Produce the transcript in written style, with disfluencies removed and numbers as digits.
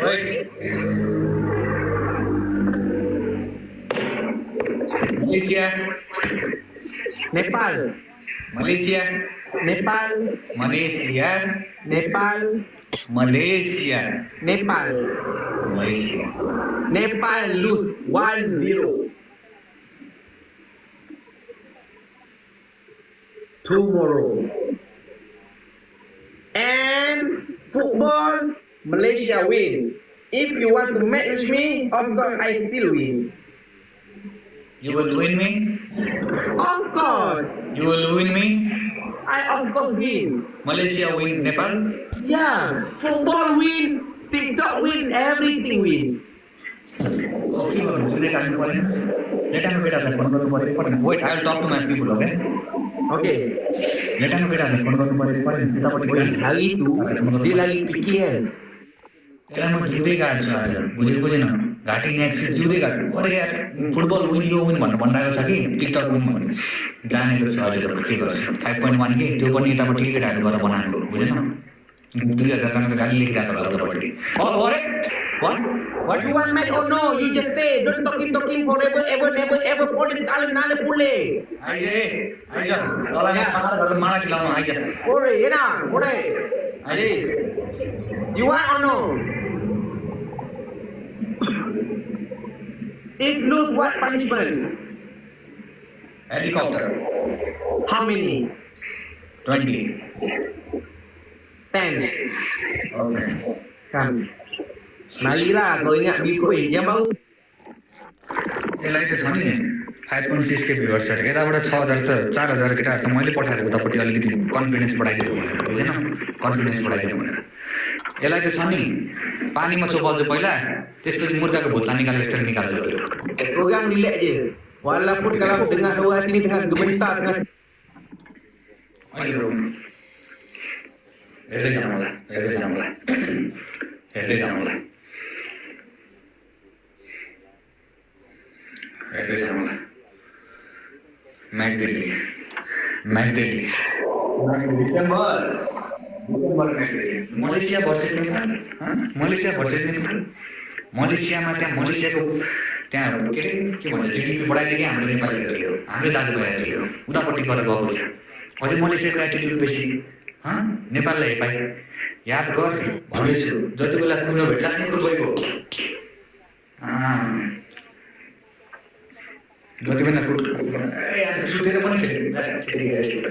Wait. Malaysia, Nepal, Malaysia, Nepal, Malaysia, Nepal, Malaysia, Nepal. Malaysia. Nepal lose 1-0. Tomorrow. And football, Malaysia win. If you want to match with me, of course I still win. You will win me. Of course, You will win me. I of course win. Malaysia win Nepal. Yeah, football win, TikTok win, everything win. Let us wait. I will talk to my people. Okay. Okay. Let us wait. Hari itu dia lagi fikir kan. त्यसलाई म जिउँदै काट्छु आज बुझेको बुझेन घाँटी next जिउँदै काट्छु अरे यार फुटबल विन यो विन भनेर भनिरहेको छ कि टिकटक विन भन्ने जानेको छु अहिले के गर्छु 5.1 के त्यो पनि यतापट्टि केटाहरू गरेर बनाएको बुझेन 2000 जना चाहिँ गाली लेखिरहेको होला उतापट्टि अरे What you want match or no? You just say don't talking forever ever put it nale pule. आइज तँलाई म पाहाड गरेर माडा खिलाउनु आइज Ore, yena, ore. आइज You want or no? If lose, what punishment? Helicopter How many? 20 10. Okay Kan. Marilah kau ingat Bitcoin yang baru. यसलाई त छ नि 5.6 के भ्युवर्स छ यताबाट 6000 त 4000 केटाहरू त मैले पठाएको उतापट्टि अलिकति कन्फिडेन्स बढाइदिएको भनेर बुझेन कन्फिडेन्स बढाइदिएको भनेर यसलाई त छ नि पानीमा चोपाल्छु पहिला त्यसपछि मुर्गाको भुत्ला निकालेको यस्तरी निकाल्छु Program relax je. Walaupun kalau aku dengar dua hati ni tengah gementar tengah अहिले रोक्नु हेर्दै जानु होला हेर्दै जानु होला हेर्दै जानु होला हेर्दै जानु होला म्याकडेली Malaysia versus Nepal Malaysia versus Nepal मलेसियामा त्यहाँ मलेसियाको त्यहाँ के अरे के भन्छ जिडिपी बढाइदियो कि हाम्रो नेपालीहरूले हो हाम्रो दाजुभाइहरूले हो उतापट्टि गरेर गएको छ अझै मलेसियाको एटिट्युड बेसी नेपाललाई हेपाइ याद गर भन्दैछु जति बेला कुरो भेट्लास् नि फुटबलको जति बेला याद सुतेर पनि खेल्यो